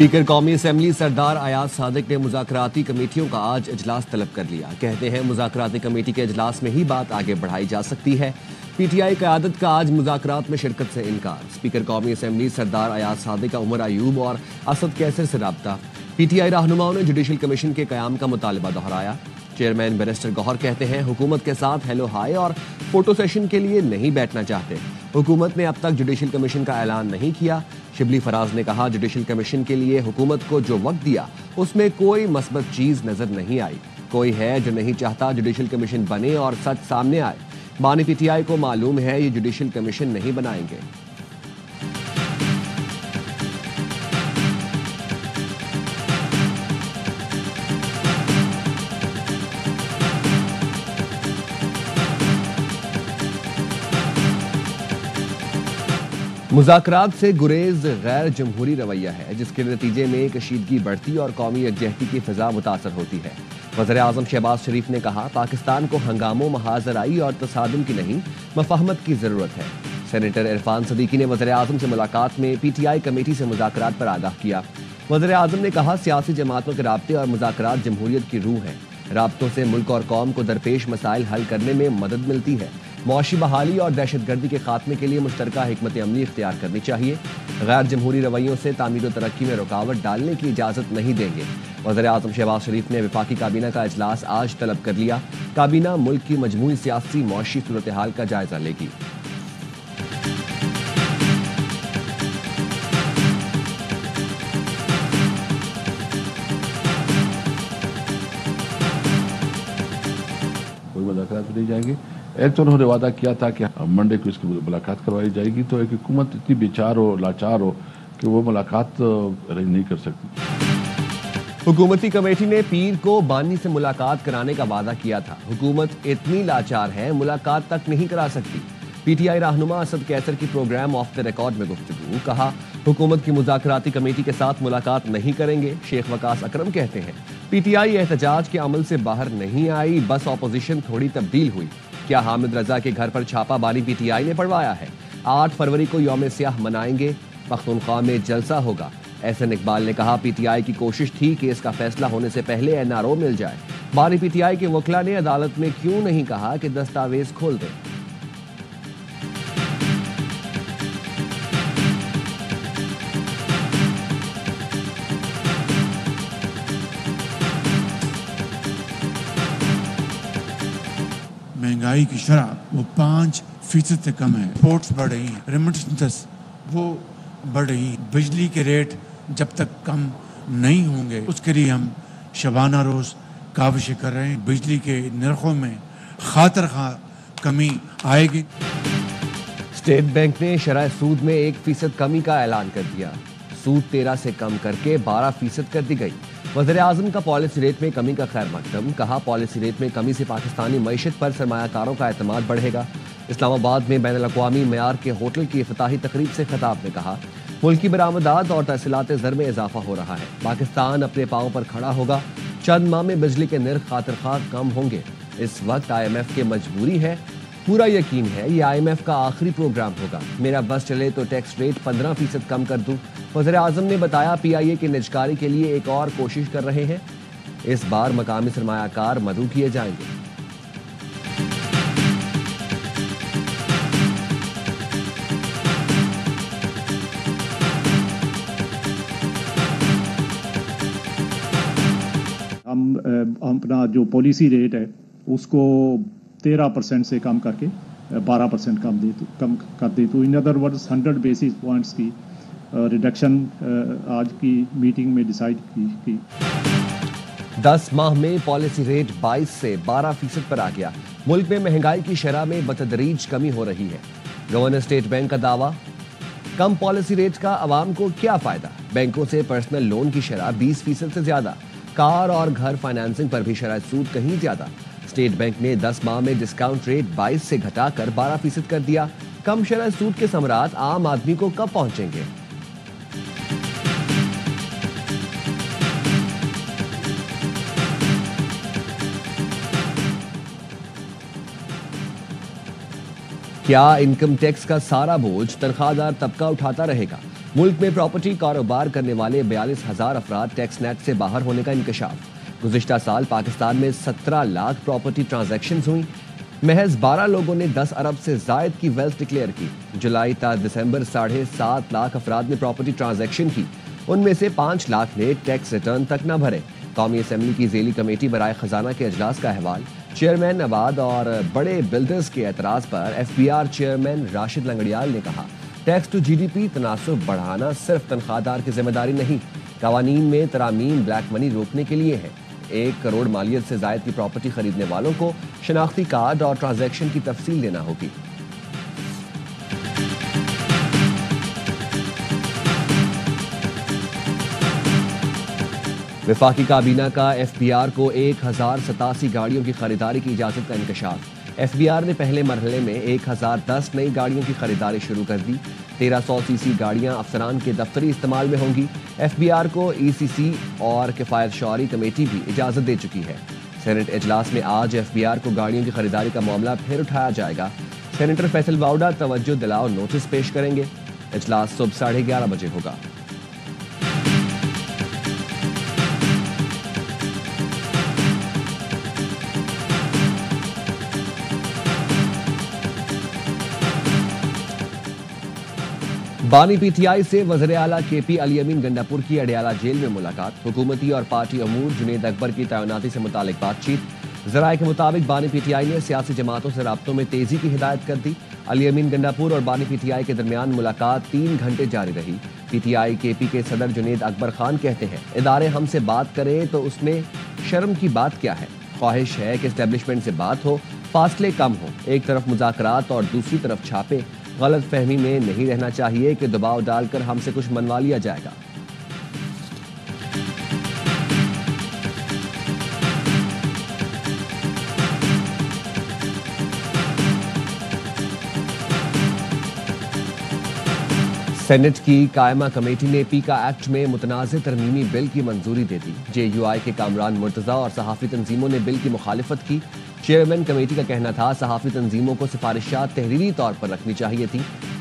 Speaker قومی assembly سردار ایاز صادق نے مذاکراتی کمیٹیوں کا آج اجلاس طلب کر لیا۔ کہتے ہیں مذاکراتی کمیٹی کے اجلاس میں ہی بات آگے بڑھائی جا سکتی ہے۔ پی ٹی آئی قیادت کا آج مذاکرات میں شرکت سے انکار۔ اسپیکر قومی اسمبلی سردار ایاز صادق کا عمر ایوب اور اسد کیسر سے رابطہ۔ پی ٹی آئی رہنماؤں نے جوڈیشل کمیشن کے قیام کا مطالبہ دہرایا۔ چیئرمین بیرسٹر گوہر کہتے ہیں حکومت کے ساتھ ہیلو ہائی اور فوٹو سیشن کے لیے نہیں بیٹھنا چاہتے۔ حکومت نے اب تک جوڈیشل کمیشن کا اعلان نہیں کیا۔ شبلی فراز نے کہا جوڈیشل کمیشن کے لیے حکومت کو جو وقت دیا اس میں کوئی مثبت چیز نظر نہیں آئی۔ کوئی ہے جو نہیں چاہتا جوڈیشل کمیشن بنے اور سچ سامنے آئے۔ بانی پی ٹی آئی کو معلوم ہے یہ جوڈیشل کمیشن نہیں بنائیں گے۔ مذاکرات سے گریز غیر جمہوری رویہ ہے جس کے نتیجے میں کشیدگی بڑھتی اور قومی یکجہتی کی فضا متاثر ہوتی ہے۔ وزیر اعظم شہباز شریف نے کہا پاکستان کو ہنگاموں محاذرائی اور تصادم کی نہیں مفاہمت کی ضرورت ہے۔ سینیٹر عرفان صدیقی نے وزیر اعظم سے ملاقات میں پی ٹی آئی کمیٹی سے مذاکرات پر آگاہ کیا۔ وزیر اعظم نے کہا سیاسی جماعتوں کے رابطے اور مذاکرات جمہوریت کی روح ہیں۔ رابطوں سے ملک اور قوم کو درپیش مسائل حل کرنے میں مدد ملتی ہے۔ معاشی بحالی اور دہشت گردی کے خاتمے کے لیے مشترکہ حکمت عملی اختیار کرنی چاہیے۔ غیر جمہوری رویوں سے تعمیر و ترقی میں رکاوٹ ڈالنے کی اجازت نہیں دیں گے۔ وزیر اعظم شہباز شریف نے وفاقی کابینہ کا اجلاس آج طلب کر لیا۔ کابینہ ملک کی مجموعی سیاسی معاشی صورتحال کا جائزہ لے گی۔ کوئی مذاکرات نہیں جائیں گے۔ ایک تو انہوں نے وعدہ کیا تھا کہ منڈے کو اس کی ملاقات کروائی جائے گی، تو ایک حکومت اتنی بیچار ہو لاچار ہو کہ وہ ملاقات ارینج نہیں کر سکتی۔ حکومتی کمیٹی نے پیر کو بانی سے ملاقات کرانے کا وعدہ کیا تھا۔ حکومت اتنی لاچار ہے ملاقات تک نہیں کرا سکتی۔ پی ٹی آئی رہنما اسد کیسر کی پروگرام آف دا ریکارڈ میں گفتگو۔ کہا حکومت کی مذاکراتی کمیٹی کے ساتھ ملاقات نہیں کریں گے۔ شیخ وقاص اکرم کہتے ہیں پی ٹی آئی احتجاج کے عمل سے باہر نہیں آئی، بس اپوزیشن تھوڑی تبدیل ہوئی۔ کیا حامد رضا کے گھر پر چھاپا بانی پی ٹی آئی نے پڑوایا ہے؟ 8 فروری کو یوم سیاہ منائیں گے، پختونخوا میں جلسہ ہوگا۔ احسن اقبال نے کہا پی ٹی آئی کی کوشش تھی کہ اس کا فیصلہ ہونے سے پہلے این آر او مل جائے۔ بانی پی ٹی آئی کے وکلا نے عدالت میں کیوں نہیں کہا کہ دستاویز کھول دیں؟ مہنگائی کی شرح وہ 5% سے کم ہے، ایکسپورٹس بڑھ رہی ہیں، ریمیٹنس وہ بڑھ رہی ہیں۔ بجلی کے ریٹ جب تک کم نہیں ہوں گے اس کے لیے ہم شبانہ روز کاوشیں کر رہے ہیں۔ بجلی کے نرخوں میں خاطر خواہ کمی آئے گی۔ اسٹیٹ بینک نے شرح سود میں 1% کمی کا اعلان کر دیا۔ سود 13 سے کم کر کے 12% کر دی گئی۔ وزیر اعظم کا پالیسی ریٹ میں کمی کا خیر مقدم۔ کہا پالیسی ریٹ میں کمی سے پاکستانی معیشت پر سرمایہ کاروں کا اعتماد بڑھے گا۔ اسلام آباد میں بین الاقوامی معیار کے ہوٹل کی افتتاحی تقریب سے خطاب میں کہا ملکی برآمدات اور تحصیلات زر میں اضافہ ہو رہا ہے۔ پاکستان اپنے پاؤں پر کھڑا ہوگا۔ چند ماہ میں بجلی کے نرخ خاطر خواہ کم ہوں گے۔ اس وقت آئی ایم ایف کی مجبوری ہے، پورا یقین ہے یہ آئی ایم ایف کا آخری پروگرام ہوگا۔ میرا بس چلے تو ٹیکس ریٹ 15% کم کر دوں۔ وزیر اعظم نے بتایا پی آئی اے کی نجکاری کے لیے ایک اور کوشش کر رہے ہیں۔ اس بار مقامی سرمایہ کار مدعو کیے جائیں گے۔ ہم اپنا جو پالیسی ریٹ ہے اس کو 13% سے کم کر کے 12% کم کر دیں، تو in other words 100 basis points کی ریڈکشن آج کی میٹنگ میں ڈیسائیڈ کی۔ 10 ماہ میں پالیسی ریٹ 22 سے 12% پر آ گیا۔ ملک میں مہنگائی کی شرح میں بتدریج کمی ہو رہی ہے۔ گورنر اسٹیٹ بینک کا دعویٰ کم پالیسی ریٹ کا عوام کو کیا فائدہ؟ بینکوں سے پرسنل لون کی شرح 20% سے زیادہ، کار اور گھر فائنانسنگ پر بھی شرح سود کہیں زیادہ۔ اسٹیٹ بینک نے 10 ماہ میں ڈسکاؤنٹ ریٹ 22 سے گھٹا کر 12% کر دیا۔ کم شرح سود کے ثمرات عام آدمی کو کب پہنچیں گے؟ کیا انکم ٹیکس کا سارا بوجھ تنخواہ دار طبقہ اٹھاتا رہے گا؟ ملک میں پراپرٹی کاروبار کرنے والے 42,000 افراد ٹیکس نیٹ سے باہر ہونے کا انکشاف۔ گزشتہ سال پاکستان میں 17 لاکھ پراپرٹی ٹرانزیکشنز ہوئیں۔ محض 12 لوگوں نے 10 ارب سے زائد کی ویلتھ ڈکلیئر کی۔ جولائی تا دسمبر 7.5 لاکھ افراد نے پراپرٹی ٹرانزیکشن کی، ان میں سے 5 لاکھ نے ٹیکس ریٹرن تک نہ بھرے۔ قومی اسمبلی کی ذیلی کمیٹی برائے خزانہ کے اجلاس کا احوال۔ چیئرمین نواد اور بڑے بلڈرز کے اعتراض پر F B R chairman Rashid Langrial نے کہا، tax to G D P تناسب بڑھانا صرف تنخواہ دار کی ذمہ داری نہیں، قوانین میں ترامیم بلیک منی روکنے کے لیے ہے۔ 1 کروڑ مالیت سے زائد کی پراپرٹی خریدنے والوں کو شناختی کارڈ اور ٹرانزیکشن کی تفصیل دینا ہوگی۔ وفاقی کابینہ کا ایف بی آر کو 1087 گاڑیوں کی خریداری کی اجازت کا انکشاف۔ ایف بی آر نے پہلے مرحلے میں 1010 نئی گاڑیوں کی خریداری شروع کر دی۔ 1300 سی سی گاڑیاں افسران کے دفتری استعمال میں ہوں گی۔ ایف بی آر کو ای سی سی اور کفایت شعاری کمیٹی بھی اجازت دے چکی ہے۔ سینٹ اجلاس میں آج ایف بی آر کو گاڑیوں کی خریداری کا معاملہ پھر اٹھایا جائے گا۔ سینیٹر فیصل باؤڈا توجہ دلاؤ نوٹس پیش کریں گے۔ اجلاس صبح 11:30 بجے ہوگا۔ بانی پی ٹی آئی سے وزیر اعلیٰ کے پی علی امین گنڈاپور کی اڈیالہ جیل میں ملاقات۔ حکومتی اور پارٹی امور جنید اکبر کی تعیناتی سے متعلق بات چیت۔ ذرائع کے مطابق بانی پی ٹی آئی نے سیاسی جماعتوں سے رابطوں میں تیزی کی ہدایت کر دی۔ علی امین گنڈاپور اور بانی پی ٹی آئی کے درمیان ملاقات 3 گھنٹے جاری رہی۔ پی ٹی آئی کے پی کے صدر جنید اکبر خان کہتے ہیں، ادارے ہم سے بات کریں تو اس میں شرم کی بات کیا ہے؟ خواہش ہے کہ اسٹیبلشمنٹ سے بات ہو، فاصلے کم ہوں، ایک طرف مذاکرات اور دوسری طرف چھاپے۔ غلط فہمی میں نہیں رہنا چاہیے کہ دباؤ ڈال کر ہم سے کچھ منوا لیا جائے گا۔ سینٹ کی قائمہ کمیٹی نے پیکا ایکٹ میں متنازع ترمیمی بل کی منظوری دے دی۔ جے یو آئی کے کامران مرتضیٰ اور صحافی تنظیموں نے بل کی مخالفت کی۔ چیئرمین کمیٹی کا کہنا تھا صحافی تنظیموں کو سفارشات تحریری طور پر رکھنی چاہیے تھی۔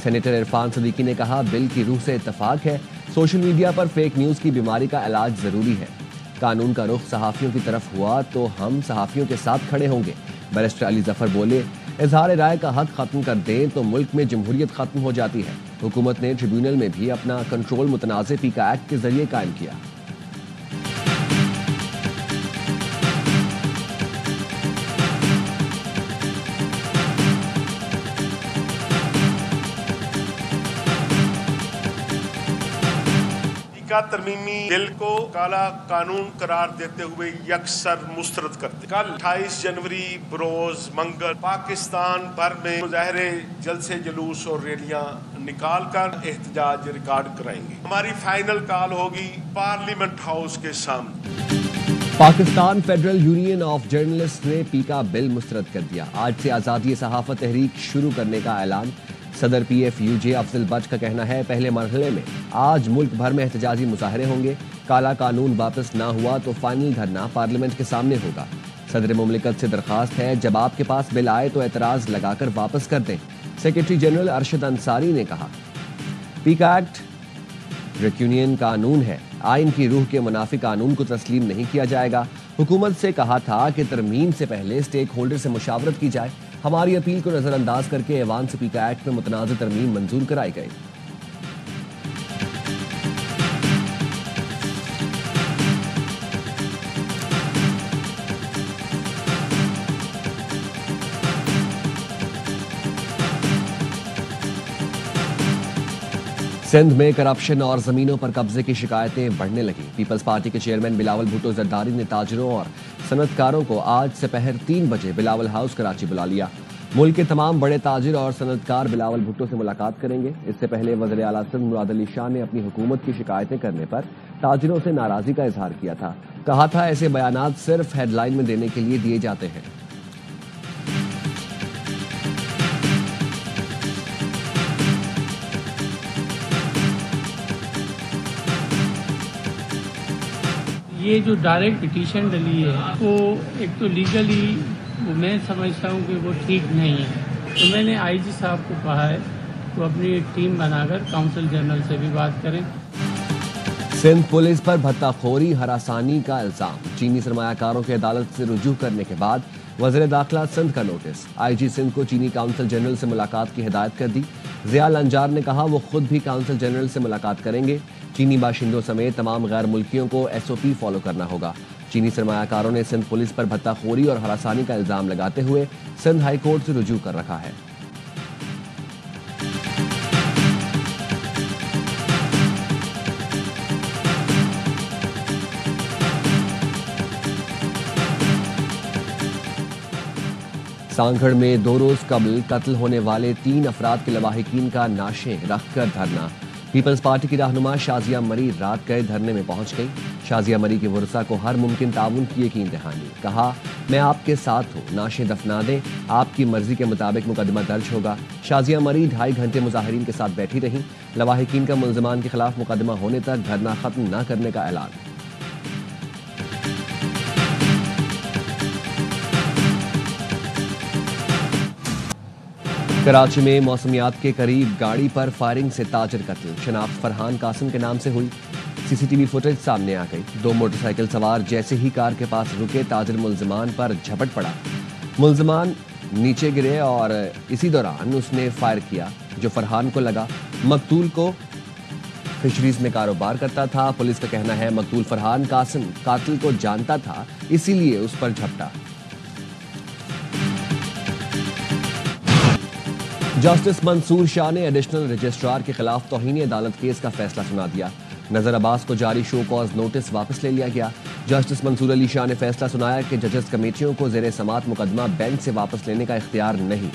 سینیٹر عرفان صدیقی نے کہا، بل کی روح سے اتفاق ہے، سوشل میڈیا پر فیک نیوز کی بیماری کا علاج ضروری ہے۔ قانون کا رخ صحافیوں کی طرف ہوا تو ہم صحافیوں کے ساتھ کھڑے ہوں گے۔ بیرسٹر علی ظفر بولے، اظہار رائے کا حق ختم کر دیں تو ملک میں جمہوریت ختم ہو جاتی ہے۔ حکومت نے ٹریبیونل میں بھی اپنا کنٹرول متنازع پیکا ایکٹ کے ذریعے قائم کیا۔ ترمیمی بل کو کالا قانون قرار دیتے ہوئے یکسر مسترد کرتے۔ کل 28 جنوری بروز منگل پاکستان بھر میں مظاہرے، جلسے جلوس اور ریلیاں نکال کر احتجاج ریکارڈ کرائیں گے۔ ہماری فائنل کال ہوگی پارلیمنٹ ہاؤس کے سامنے۔ Pakistan federal union of journalist نے پیکا بل مسترد کر دیا۔ آج سے آزادی صحافت تحریک شروع کرنے کا اعلان۔ صدر P if you J Afzal but کا کہنا ہے، پہلے مرحلے میں آج ملک بھر میں احتجاجی مظاہرے ہوں گے۔ کالا قانون واپس نہ ہوا تو فائنل دھرنا پارلیمنٹ کے سامنے ہوگا۔ صدر مملکت سے درخواست ہے، جب آپ کے پاس بل آئے تو اعتراض لگا کر واپس کر دیں۔ سیکرٹری جنرل ارشد انصاری نے کہا، پیکا ایکٹ ڈریکونین قانون ہے، آئین کی روح کے منافی قانون کو تسلیم نہیں کیا جائے گا۔ حکومت سے کہا تھا کہ ترمیم سے پہلے اسٹیک ہولڈر سے مشاورت کی جائے۔ ہماری اپیل کو نظر انداز کر کے ایوان سے پیکا ایکٹ میں متنازع ترمیم منظور کرائی گئی۔ سندھ میں کرپشن اور زمینوں پر قبضے کی شکایتیں بڑھنے لگیں۔ پیپلز پارٹی کے چیئرمین بلاول بھٹو زرداری نے تاجروں اور صنعتکاروں کو آج سپہر 3 بجے بلاول ہاؤس کراچی بلا لیا۔ ملک کے تمام بڑے تاجر اور صنعتکار بلاول بھٹو سے ملاقات کریں گے۔ اس سے پہلے وزیر اعلیٰ سندھ مراد علی شاہ نے اپنی حکومت کی شکایتیں کرنے پر تاجروں سے ناراضی کا اظہار کیا تھا۔ کہا تھا، ایسے بیانات صرف ہیڈ لائن میں دینے کے لیے دیے جاتے ہیں۔ یہ جو ڈائریکٹ پٹیشن ڈلی ہے وہ ایک تو لیگلی میں سمجھتا ہوں کہ وہ ٹھیک نہیں ہے۔ تو میں نے IG صاحب کو کہا ہے تو اپنی ایک ٹیم بنا کر کونسل جنرل سے بھی بات کریں. سندھ پولیس پر بھتہ خوری ہراسانی کا الزام. چینی سرمایہ کاروں کے عدالت سے رجوع کرنے کے بعد وزیر داخلہ سندھ کا نوٹس. IG سندھ کو چینی کونسل جنرل سے ملاقات کی ہدایت کر دی. ضیاء الانجار نے کہا وہ خود بھی کونسل جنرل سے ملاقات کریں گے. چینی باشندوں سمیت تمام غیر ملکیوں کو SOP فالو کرنا ہوگا. چینی سرمایہ کاروں نے سندھ پولیس پر بھتہ خوری اور ہراسانی کا الزام لگاتے ہوئے سندھ ہائی کورٹ سے رجوع کر رکھا ہے. سانگھڑ میں 2 روز قبل قتل ہونے والے 3 افراد کے لواحقین کا نعشیں رکھ کر دھرنا. پیپلز پارٹی کی رہنما شازیہ مری رات گئے دھرنے میں پہنچ گئی. شازیہ مری کے ورثاء کو ہر ممکن تعاون کی یقین دہانی. کہا میں آپ کے ساتھ ہوں, نعشیں دفنا دیں, آپ کی مرضی کے مطابق مقدمہ درج ہوگا. شازیہ مری 2.5 گھنٹے مظاہرین کے ساتھ بیٹھی رہیں. لواحقین کا ملزمان کے خلاف مقدمہ ہونے تک دھرنا ختم نہ کرنے کا اعلان. کراچی میں موسمیات کے قریب گاڑی پر فائرنگ سے تاجر قتل. شناخت فرحان قاسم کے نام سے ہوئی. CCTV فوٹیج سامنے آ گئی. 2 موٹر سائیکل سوار جیسے ہی کار کے پاس رکے تاجر ملزمان پر جھپٹ پڑا. ملزمان نیچے گرے اور اسی دوران اس نے فائر کیا جو فرحان کو لگا. مقتول کو فشریز میں کاروبار کرتا تھا. پولیس کا کہنا ہے مقتول فرحان قاسم قاتل کو جانتا تھا اسی لیے اس پر جھپٹا. جسٹس منصور شاہ نے ایڈیشنل رجسٹرار کے خلاف توہین عدالت کیس کا فیصلہ سنا دیا. نذر عباس کو جاری شو کاز نوٹس واپس لے لیا گیا. جسٹس منصور علی شاہ نے فیصلہ سنایا کہ ججز کمیٹیوں کو زیر سماعت مقدمہ بینچ سے واپس لینے کا اختیار نہیں.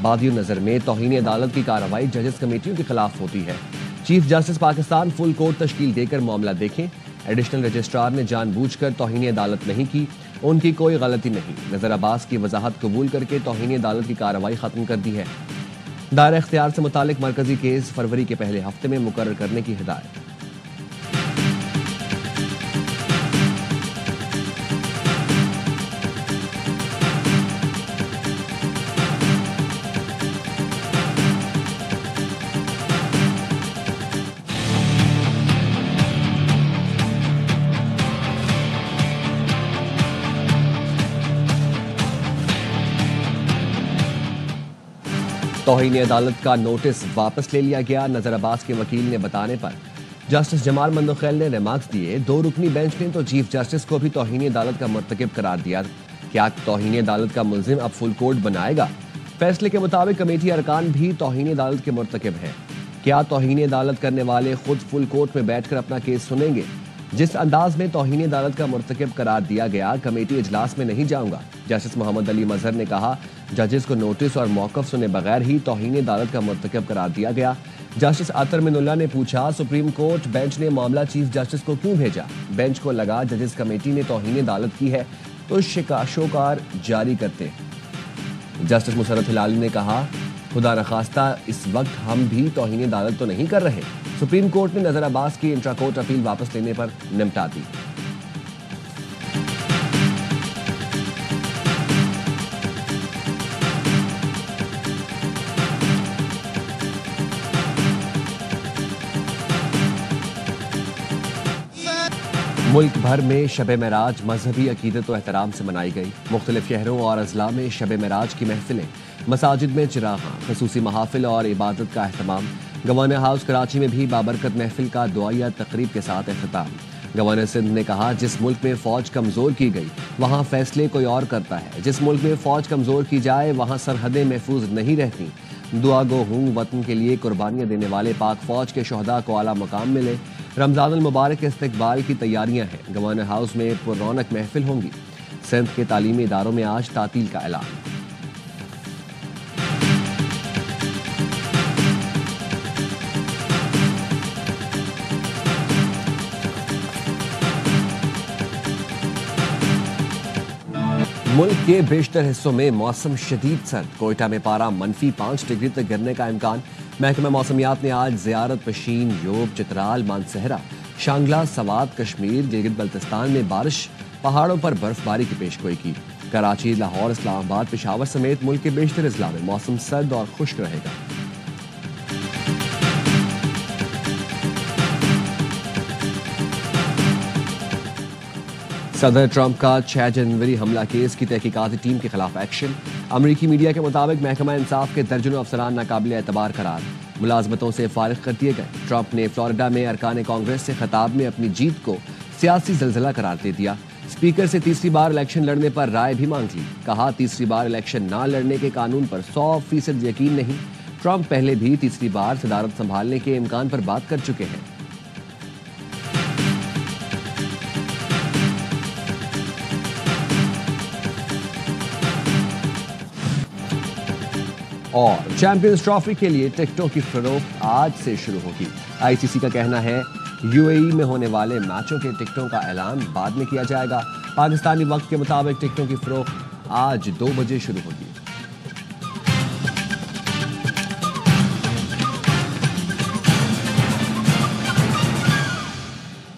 بادی نظر میں توہین عدالت کی کارروائی ججز کمیٹیوں کے خلاف ہوتی ہے. Chief justice Pakistan full court تشکیل دے کر معاملہ دیکھیں. ایڈیشنل رجسٹرار نے جان بوجھ کر توہین عدالت نہیں کی, ان کی کوئی غلطی نہیں. نذر عباس کی وضاحت قبول کر کے توہین عدالت کی کارروائی ختم کر دی ہے. دائرہ اختیار سے متعلق مرکزی کیس فروری کے پہلے ہفتے میں مقرر کرنے کی ہدایت. توہین عدالت کا نوٹس واپس لے لیا گیا. نذر عباس کے وکیل نے بتانے پر جسٹس جمال مندوخیل نے ریمارکس دیے. 2 رکنی بینچ نے تو چیف جسٹس کو بھی توہین عدالت کا مرتکب قرار دیا. کیا توہین عدالت کا ملزم اب فل کورٹ بنائے گا؟ فیصلے کے مطابق کمیٹی ارکان بھی توہین عدالت کے مرتکب ہیں. کیا توہین عدالت کرنے والے خود فل کورٹ میں بیٹھ کر اپنا کیس سنیں گے؟ جس انداز میں توہین عدالت کا مرتکب قرار دیا گیا, کمیٹی اجلاس میں نہیں جاؤں گا. جسٹس محمد علی مظہر نے کہا ججز کو نوٹس اور موقف سنے بغیر ہی توہین عدالت کا مرتکب قرار دیا گیا. جسٹس عطر من اللہ نے پوچھا سپریم کورٹ بینچ نے معاملہ چیف جسٹس کو کیوں بھیجا؟ بینچ کو لگا ججز کمیٹی نے توہین عدالت کی ہے تو شوکار جاری کرتے. جسٹس مسرت ہلالی نے کہا خدا نخواستہ اس وقت ہم بھی توہین عدالت تو نہیں کر رہے. سپریم کورٹ نے نذر عباس کی انٹرا کورٹ اپیل واپس لینے پر نمٹا دی. ملک بھر میں شب معراج مذہبی عقیدت و احترام سے منائی گئی. مختلف شہروں اور اضلاع میں شب معراج کی محفلیں, مساجد میں چراغاں, خصوصی محافل اور عبادت کا اہتمام. گورنر ہاؤس کراچی میں بھی بابرکت محفل کا دعائیہ تقریب کے ساتھ اختتام. گورنر سندھ نے کہا جس ملک میں فوج کمزور کی گئی وہاں فیصلے کوئی اور کرتا ہے. جس ملک میں فوج کمزور کی جائے وہاں سرحدیں محفوظ نہیں رہتی. دعا گو ہوں وطن کے لیے قربانیاں دینے والے پاک فوج کے شہداء کو اعلیٰ مقام ملے. رمضان المبارک کے استقبال کی تیاریاں ہیں. گورنر ہاؤس میں پر رونق محفل ہوں گی. سندھ کے تعلیمی اداروں میں آج تعطیل کا اعلان. ملک کے بیشتر حصوں میں موسم شدید سرد. کوئٹہ میں پارہ -5 ڈگری تک گرنے کا امکان. محکمہ موسمیات نے آج زیارت پشین, یوب, چترال, مانسہرہ, شانگلہ, سوات, کشمیر, گلگت بلتستان میں بارش, پہاڑوں پر برف باری کی پیش گوئی کی. کراچی، لاہور، اسلام آباد، پشاور سمیت ملک کے بیشتر اضلاع میں موسم سرد اور خشک رہے گا۔ صدر ٹرمپ کا 6 جنوری حملہ کیس کی تحقیقاتی ٹیم کے خلاف ایکشن۔ امریکی میڈیا کے مطابق محکمہ انصاف کے درجنوں افسران ناقابل اعتبار قرار، ملازمتوں سے فارغ کر دیے گئے۔ ٹرمپ نے فلوریڈا میں ارکان کانگریس سے خطاب میں اپنی جیت کو سیاسی زلزلہ قرار دے دیا۔ اسپیکر سے تیسری بار الیکشن لڑنے پر رائے بھی مانگ لی۔ کہا تیسری بار الیکشن نہ لڑنے کے قانون پر 100% یقین نہیں۔ ٹرمپ پہلے بھی تیسری بار صدارت سنبھالنے کے امکان پر بات کر چکے ہیں۔ اور چیمپئنز ٹرافی کے لیے ٹکٹوں کی فروخت آج سے شروع ہوگی۔ آئی سی سی کا کہنا ہے UAE میں ہونے والے میچوں کے ٹکٹوں کا اعلان بعد میں کیا جائے گا۔ پاکستانی وقت کے مطابق ٹکٹوں کی فروخت آج 2 بجے شروع ہوگی۔